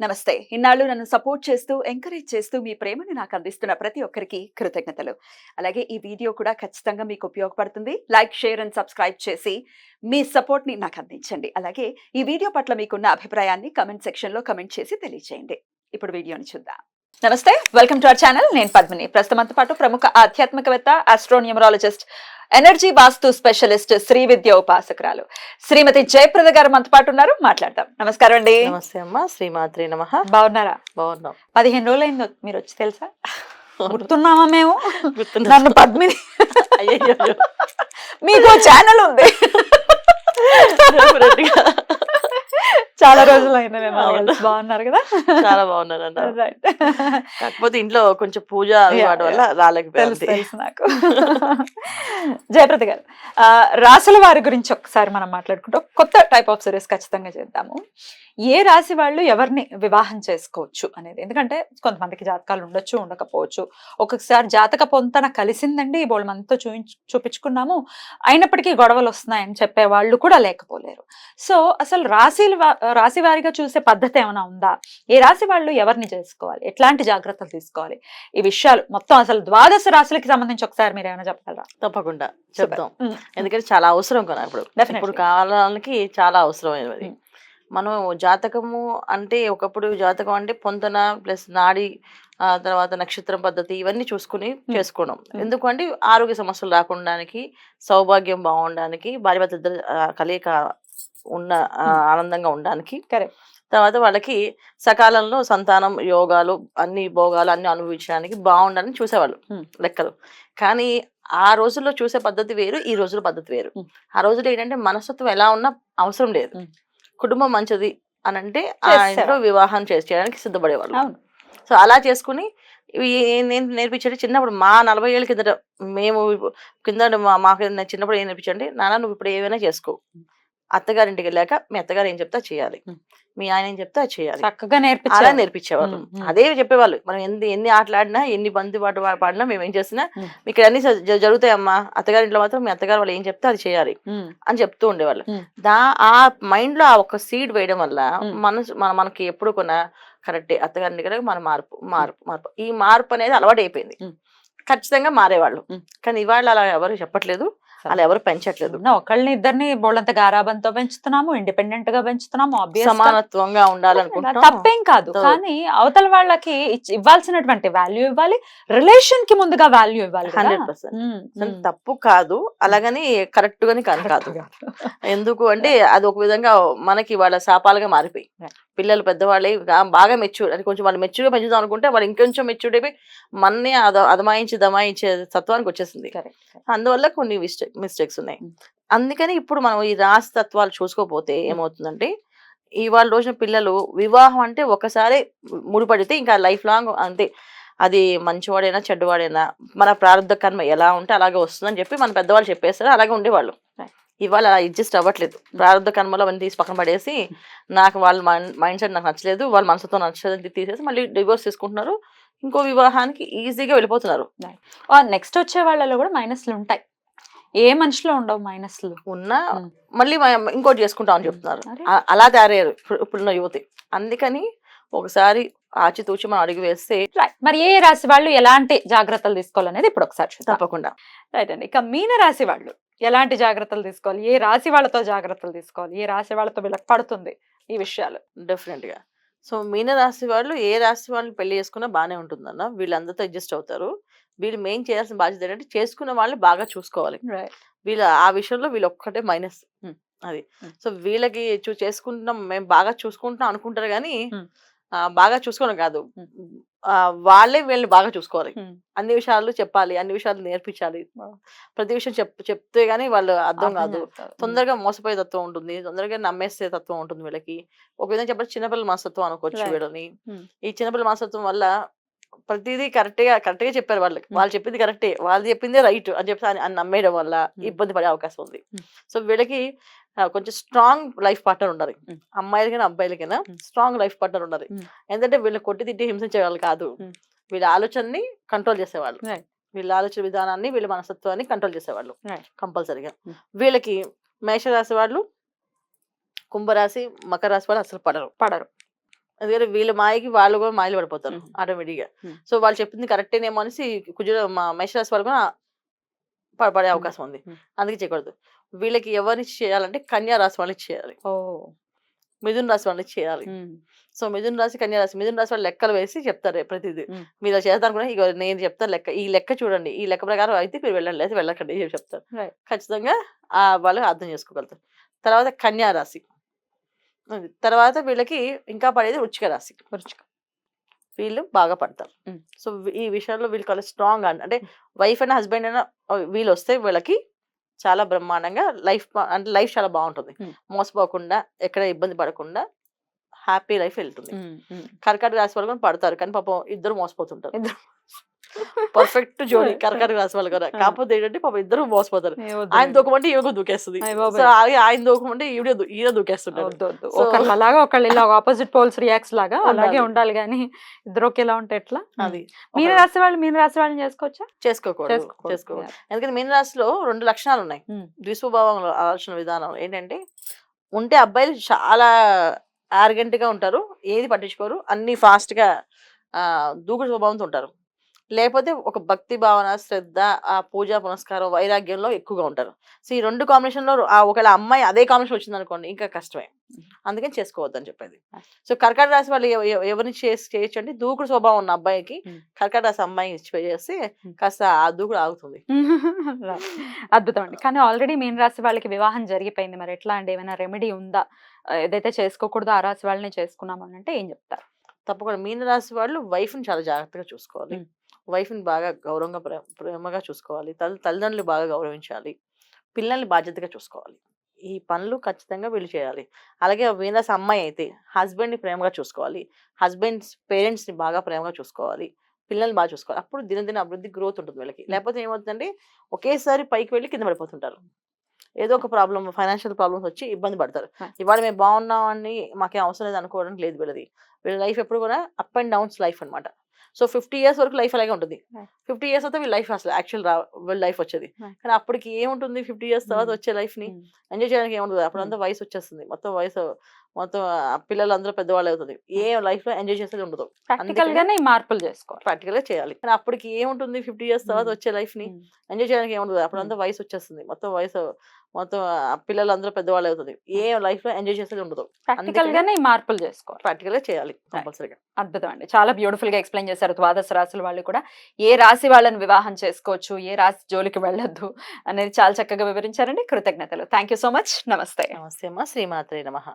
నమస్తే. ఇన్నాళ్ళు నన్ను సపోర్ట్ చేస్తూ, ఎంకరేజ్ చేస్తూ మీ ప్రేమని నాకు అందిస్తున్న ప్రతి ఒక్కరికి కృతజ్ఞతలు. అలాగే ఈ వీడియో కూడా ఖచ్చితంగా మీకు ఉపయోగపడుతుంది. లైక్, షేర్ అండ్ సబ్స్క్రైబ్ చేసి మీ సపోర్ట్‌ని నాకు అందించండి. అలాగే ఈ వీడియో పట్ల మీకున్న అభిప్రాయాన్ని కామెంట్ సెక్షన్‌లో కామెంట్ చేసి తెలియజేయండి. ఇప్పుడు వీడియోని చూద్దాం. నమస్తే. Welcome to our channel. నేను పద్మిని. ప్రస్తుతం మనతో పాటు ప్రముఖ ఆధ్యాత్మికవేత్త, ఆస్ట్రోన్యూమరాలజిస్ట్, ఎనర్జీ వాస్తు స్పెషలిస్ట్, శ్రీ విద్య ఉపాసకురాలు శ్రీమతి జయప్రద గారు మనతో పాటు ఉన్నారు. మాట్లాడదాం. నమస్కారం అండి. నమస్తే అమ్మా. శ్రీమాత్రే నమః. బాగున్నారా? బాగున్నాం. 15 రోజులైంది మీరు వచ్చి, తెలుసా? గుర్తున్నామా మేము? గుర్తున్నా. నన్ను పద్మిని. అయ్యయ్యో. మీకు ఛానల్ ఉంది. Definitely. చాలా రోజులైంది మేము అవును. బాగున్నారు కదా? చాలా బాగున్నారు అన్న. రైట్. కాకపోతే ఇంట్లో కొంచెం పూజ వాటి వల్ల రాలేకపోయింది. తెలుసు నాకు. జయప్రద గారు, రాశుల వారి గురించి ఒకసారి మనం మాట్లాడుకుంటాం. కొత్త టైప్ ఆఫ్ సిరీస్ ఖచ్చితంగా చేద్దాము. ఏ రాశి వాళ్ళు ఎవరిని వివాహం చేసుకోవచ్చు అనేది. ఎందుకంటే కొంతమందికి జాతకాలు ఉండొచ్చు, ఉండకపోవచ్చు. ఒక్కొక్కసారి జాతక పొంతన కలిసిందండి, బోళ్ళు మనతో చూపించుకున్నాము, అయినప్పటికీ గొడవలు వస్తున్నాయని చెప్పే వాళ్ళు కూడా లేకపోలేరు. సో అసలు రాశి వారిగా చూసే పద్ధతి ఏమైనా ఉందా? ఏ రాశి వాళ్ళు ఎవరిని చేసుకోవాలి, ఎట్లాంటి జాగ్రత్తలు తీసుకోవాలి, ఈ విషయాలు మొత్తం అసలు 12 రాశులకి సంబంధించి ఒకసారి మీరు ఏమైనా చెప్పగలరా? తప్పకుండా చెప్తాం. ఎందుకంటే చాలా అవసరం కదా ఇప్పుడు. ఇప్పుడు కాలానికి చాలా అవసరమైనది. మనం జాతకము అంటే ఒకప్పుడు జాతకం అంటే పొంతన ప్లస్ నాడి, తర్వాత నక్షత్రం పద్ధతి ఇవన్నీ చూసుకుని చేసుకోవడం. ఎందుకంటే ఆరోగ్య సమస్యలు రాకుండానికి, సౌభాగ్యం బాగుండడానికి, భార్యాభర్త ఇద్దరు కలయిక ఉన్న ఆనందంగా ఉండడానికి, తర్వాత వాళ్ళకి సకాలంలో సంతానం, యోగాలు, అన్ని భోగాలు అన్ని అనుభవించడానికి బాగుండాలని చూసేవాళ్ళు లెక్కలు. కానీ ఆ రోజుల్లో చూసే పద్ధతి వేరు, ఈ రోజుల పద్ధతి వేరు. ఆ రోజుల్లో ఏంటంటే మనస్తత్వం ఎలా ఉన్నా అవసరం లేదు, కుటుంబం మంచిది అని అంటే ఆ ఇంట్లో వివాహం చేయడానికి సిద్ధపడేవాళ్ళు. సో అలా చేసుకుని నేను నేర్పించండి చిన్నప్పుడు, మా 40 ఏళ్ళ కిందట మేము కింద మాకు చిన్నప్పుడు ఏం నేర్పించండి, నాన్న నువ్వు ఇప్పుడు ఏమైనా చేసుకో, అత్తగారింటికి వెళ్ళాక మీ అత్తగారు ఏం చెప్తా చేయాలి, మీ ఆయన ఏం చెప్తా చేయాలి, చక్కగా అలా నేర్పించేవాళ్ళు. అదే చెప్పేవాళ్ళు. మనం ఎన్ని ఆటలాడినా, ఎన్ని బంతి పాటు పాడినా, మేము ఏం చేసినా మీకు అన్ని జరుగుతాయమ్మా, అత్తగారింట్లో మాత్రం మీ అత్తగారు వాళ్ళు ఏం చెప్తే అది చేయాలి అని చెప్తూ ఉండేవాళ్ళు. ఆ మైండ్ లో ఆ ఒక సీడ్ వేయడం వల్ల మనకి ఎప్పుడు కొన్నా కరెక్టే, అత్తగారింటి దగ్గర మన మార్పు ఈ మార్పు అనేది అలవాటు అయిపోయింది. ఖచ్చితంగా మారేవాళ్ళు. కానీ ఇవాళ అలా ఎవరు చెప్పట్లేదు, అలా ఎవరు పెంచట్లేదు. ఒకళ్ళని ఇద్దరిని బోళ్ళంత గారాబంతో పెంచుతున్నాము, ఇండిపెండెంట్ గా పెంచుతున్నాము, సమానత్వంగా ఉండాలనుకుంటున్నాం. తప్పేం కాదు. కానీ అవతల వాళ్ళకి ఇవ్వాల్సినటువంటి వాల్యూ ఇవ్వాలి, రిలేషన్ కి ముందుగా వాల్యూ ఇవ్వాలి. 100% తప్పు కాదు, అలాగని కరెక్ట్ గాని కాదు. ఎందుకు అంటే అది ఒక విధంగా మనకి వాళ్ళ శాపాలుగా మారిపోయి, పిల్లలు పెద్దవాళ్ళే బాగా మెచ్యూర్ అని కొంచెం వాళ్ళు మెచ్యూర్గా పెంచుదాం అనుకుంటే వాళ్ళు ఇంకొంచెం మెచ్యూర్డ్ అయిపోయి మన్నే దమాయించే తత్వానికి వచ్చేసింది. అందువల్ల కొన్ని మిస్టేక్స్ ఉన్నాయి. అందుకని ఇప్పుడు మనం ఈ రాశి తత్వాలు చూసుకోకపోతే ఏమవుతుందంటే, ఇవాళ రోజున పిల్లలు వివాహం అంటే ఒకసారి ముడిపడితే ఇంకా లైఫ్ లాంగ్ అంతే. అది మంచివాడైనా చెడ్డవాడైనా మన ప్రారంభ కర్మ ఎలా ఉంటే అలాగే వస్తుందని చెప్పి మన పెద్దవాళ్ళు చెప్పేస్తారు, అలాగే ఉండేవాళ్ళు. ఇవాళ అడ్జస్ట్ అవ్వట్లేదు. ప్రారంభ కర్మలో అవన్నీ తీసి పక్కన పడేసి, నాకు వాళ్ళ మైండ్ సెట్ నాకు నచ్చలేదు, వాళ్ళ మనసుతో నచ్చలేదు తీసేసి మళ్ళీ డివోర్స్ తీసుకుంటున్నారు, ఇంకో వివాహానికి ఈజీగా వెళ్ళిపోతున్నారు. నెక్స్ట్ వచ్చే వాళ్ళలో కూడా మైనస్లు ఉంటాయి, ఏ మనిషిలో ఉండవు మైనస్లు ఉన్నా, మళ్ళీ ఇంకోటి చేసుకుంటామని చెప్తున్నారు. అలా తయారయ్యారు ఇప్పుడున్న యువతి. అందుకని ఒకసారి ఆచితూచి మనం అడుగు వేస్తే. మరి ఏ రాశి వాళ్ళు ఎలాంటి జాగ్రత్తలు తీసుకోవాలనేది ఇప్పుడు ఒకసారి తప్పకుండా. రైట్ అండి. ఇక మీన రాశి వాళ్ళు ఎలాంటి జాగ్రత్తలు తీసుకోవాలి, ఏ రాశి వాళ్ళతో జాగ్రత్తలు తీసుకోవాలి, ఏ రాశి వాళ్ళతో వీళ్ళకి పడుతుంది ఈ విషయాలు? డెఫినెట్ గా. సో మీన రాశి వాళ్ళు ఏ రాశి వాళ్ళు పెళ్లి చేసుకున్నా బాగానే ఉంటుందన్న, వీళ్ళందరితో అడ్జస్ట్ అవుతారు. వీళ్ళు మెయిన్ చేయాల్సిన బాధ్యత ఏంటంటే చేసుకున్న వాళ్ళని బాగా చూసుకోవాలి. వీళ్ళ ఆ విషయంలో వీళ్ళు ఒక్కటే మైనస్ అది. సో వీళ్ళకి చేసుకుంటున్నాం, మేము బాగా చూసుకుంటున్నాం అనుకుంటారు కానీ బాగా చూసుకోవడం కాదు, వాళ్ళే వీళ్ళని బాగా చూసుకోవాలి. అన్ని విషయాలు చెప్పాలి, అన్ని విషయాలు నేర్పించాలి. ప్రతి విషయం చెప్తే గానీ వాళ్ళు అర్థం కాదు. తొందరగా మోసపోయే తత్వం ఉంటుంది, తొందరగా నమ్మేసే తత్వం ఉంటుంది వీళ్ళకి. ఒక విధంగా చెప్పాలి చిన్నపిల్లల మనస్తత్వం అనుకోవచ్చు వీళ్ళని. ఈ చిన్నపిల్లల మనస్తత్వం వల్ల ప్రతిదీ కరెక్ట్ గా చెప్పారు వాళ్ళకి, వాళ్ళు చెప్పింది కరెక్టే, వాళ్ళు చెప్పిందే రైట్ అని చెప్పి అని నమ్మేయడం వల్ల ఇబ్బంది పడే అవకాశం ఉంది. సో వీళ్ళకి కొంచెం స్ట్రాంగ్ లైఫ్ పార్ట్నర్ ఉండాలి. అమ్మాయిలకైనా అబ్బాయిలకైనా స్ట్రాంగ్ లైఫ్ పార్ట్నర్ ఉండాలి. ఎందుకంటే వీళ్ళని కొట్టి తిట్టి హింసించే వాళ్ళు కాదు, వీళ్ళ ఆలోచనని కంట్రోల్ చేసేవాళ్ళు, వీళ్ళ ఆలోచన విధానాన్ని, వీళ్ళ మనస్తత్వాన్ని కంట్రోల్ చేసేవాళ్ళు కంపల్సరీగా. వీళ్ళకి మేషరాశి వాళ్ళు, కుంభరాశి, మకర రాశి వాళ్ళు అసలు పడరు. అందుకని వీళ్ళ మాయకి వాళ్ళు కూడా మాయలు పడిపోతారు మ్మ్. ఆటోమేటిక్ గా. మ్మ్. సో వాళ్ళు చెప్పింది కరెక్టేనేమో అనేసి మా మేషరాశి వాళ్ళు కూడా పడే మ్మ్. అవకాశం ఉంది. మ్మ్. అందుకే చేయకూడదు. వీళ్ళకి ఎవరిని చేయాలంటే కన్యా రాశి వాళ్ళకి చేయాలి, ఓ. మిథున రాశి వాళ్ళకి చేయాలి. మ్మ్. సో మిథున రాశి, కన్యా రాశి, మిథున రాశి వాళ్ళు లెక్కలు వేసి చెప్తారు ప్రతిదీ. మ్మ్. మీరు ఇలా చేద్దాం అనుకున్నా ఇగో నేను చెప్తాను లెక్క, ఈ లెక్క చూడండి, ఈ లెక్క ప్రకారం అయితే మీరు వెళ్ళండి, లేదా వెళ్ళకండి అని చెప్తారు. Right. ఖచ్చితంగా వాళ్ళు అర్థం చేసుకోగలుగుతారు. తర్వాత కన్యా రాశి, తర్వాత వీళ్ళకి ఇంకా పడేది వృశ్చిక రాశి. వృశ్చికం. వీళ్ళు బాగా పడతారు. మ్మ్. సో ఈ విషయంలో వీళ్ళు చాలా స్ట్రాంగ్ అంటే వైఫ్ అండ్ హస్బెండ్ అయినా వీళ్ళు వస్తే వీళ్ళకి చాలా బ్రహ్మాండంగా అంటే లైఫ్ చాలా బాగుంటుంది. మ్మ్. మోసపోకుండా, ఎక్కడ ఇబ్బంది పడకుండా హ్యాపీ లైఫ్ వెళ్తుంది. మ్మ్. మ్మ్. కర్కాటక రాశి వాళ్ళు కూడా పడతారు, కానీ పాపం ఇద్దరు మోసపోతుంటారు. ఇద్దరు. పర్ఫెక్ట్ జోడి కర్కాటక రాశి వాళ్ళు కూడా. కాకపోతే ఏంటంటే పాపం ఇద్దరు మోసపోతారు. ఏ వద్దు ఆయన లేదు. దూకమంటే ఈమె దూకేస్తుంది. అయ్ బాబోయ్. సో ఆయన దూకమంటే ఈయన దూకేస్తుంటారు. వద్దు వద్దు. So- ఒకళ్ళు అలాగా ఒకళ్ళు ఇలా ఆపోజిట్ పోల్స్ రియాక్ట్స్ లాగా అలాగే ఉండాలి. ఉండాలి కానీ ఇద్దరు ఒకేలా ఉంటే ఎట్లా? అది మీన రాశి వాళ్ళు మీన రాశి వాళ్ళని చేసుకోవచ్చా? చేసుకోకూడదు. ఎందుకంటే మీన రాశిలో 2 లక్షణాలు ఉన్నాయి. మ్మ్. ద్విస్వభావం ఆలోచన విధానం ఏంటంటే, ఉంటే అబ్బాయిలు చాలా arrogant గా ఉంటారు, ఏది పట్టించుకోరు, అన్ని fast గా దూకుడు స్వభావంతో ఉంటారు. లేకపోతే ఒక భక్తి భావన, శ్రద్ధ, ఆ పూజా పునస్కారం, వైరాగ్యంలో ఎక్కువగా ఉంటారు. సో ఈ 2 కాంబినేషన్లో ఒకవేళ అమ్మాయి అదే కాంబినేషన్ వచ్చింది అనుకోండి ఇంకా కష్టమే. అందుకని చేసుకోవద్దని చెప్పేది. సో కర్కాటక రాశి వాళ్ళు ఎవరిని చేయొచ్చు అంటే, దూకుడు స్వభావం ఉన్న అబ్బాయికి కర్కాటక రాశి అమ్మాయిని ఇచ్చి చేస్తే కాస్త ఆ దూకుడు ఆగుతుంది. అద్భుతం అండి. కానీ ఆల్రెడీ మీన రాశి వాళ్ళకి వివాహం జరిగిపోయింది, మరి ఎట్లా అండి? ఏమైనా రెమెడీ ఉందా? ఏదైతే చేసుకోకూడదో ఆ రాశి వాళ్ళని చేసుకున్నాము అని అంటే ఏం చెప్తారు? తప్పకుండా మీన రాశి వాళ్ళు వైఫ్ని చాలా జాగ్రత్తగా చూసుకోవాలి. మ్మ్. వైఫ్ని బాగా గౌరవంగా ప్రేమగా చూసుకోవాలి. తల్లిదండ్రులు బాగా గౌరవించాలి. పిల్లల్ని బాధ్యతగా చూసుకోవాలి. ఈ పనులు ఖచ్చితంగా వీళ్ళు చేయాలి. అలాగే మీనరాశి అమ్మాయి అయితే హస్బెండ్ని ప్రేమగా చూసుకోవాలి. పేరెంట్స్ని బాగా ప్రేమగా చూసుకోవాలి. పిల్లల్ని బాగా చూసుకోవాలి. అప్పుడు దినదిన అభివృద్ధి గ్రోత్ ఉంటుంది వీళ్ళకి. లేకపోతే ఏమవుతుందంటే ఒకేసారి పైకి వెళ్ళి కింద పడిపోతుంటారు. ఏదో ఒక ప్రాబ్లమ్, ఫైనాన్షియల్ ప్రాబ్లమ్స్ వచ్చి ఇబ్బంది పడతారు. ఇవాళ మేము బాగున్నామని మాకేం అవసరం లేదు అనుకోవడానికి లేదు వీళ్ళది. వీళ్ళ లైఫ్ ఎప్పుడు కూడా అప్ అండ్ డౌన్స్ లైఫ్ అనమాట. సో 50 years వరకు లైఫ్ అలాగే ఉంటుంది. 50 years తర్వాత వీళ్ళ లైఫ్ అసలు యాక్చువల్ వీళ్ళ లైఫ్ వచ్చేది. కానీ అప్పటికి ఏముంటుంది, 50 years తర్వాత వచ్చే లైఫ్ ని ఎంజాయ్ చేయడానికి ఏముంటుంది. అప్పుడు అంతా వయసు వచ్చేస్తుంది, మొత్తం పిల్లలందరూ పెద్దవాళ్ళు అవుతుంది. ఏ లైఫ్ లో ఎంజాయ్ చేసేది ఉండదు. ప్రాక్టికల్ గానే ఈ మార్పులు చేసుకోవాలి. ప్రాక్టికల్ గా చేయాలి. కానీ అప్పటికి ఏముంటుంది, 50 years తర్వాత వచ్చే లైఫ్ ని ఎంజాయ్ చేయడానికి ఏముండదు. అప్పుడు అంతా వయసు వచ్చేస్తుంది, మొత్తం పిల్లలందరూ పెద్దవాళ్ళు అవుతుంది. ఏ లైఫ్ లో ఎంజాయ్ చేసేది ఉండదు. ప్రాక్టికల్ గానే ఈ మార్పులు చేసుకోవాలి. ప్రాక్టికల్ గా చేయాలి కంపల్సరీగా. అద్భుతం అండి. చాలా బ్యూటిఫుల్ గా ఎక్స్ప్లెయిన్ చేశారు. ద్వాదశ రాశుల వాళ్ళు కూడా ఏ రాశి వాళ్ళని వివాహం చేసుకోవచ్చు, ఏ రాశి జోలికి వెళ్ళొద్దు అనేది చాలా చక్కగా వివరించారండి. కృతజ్ఞతలు. Thank you so much. నమస్తే. నమస్తే అమ్మా. శ్రీమాత్రే నమః.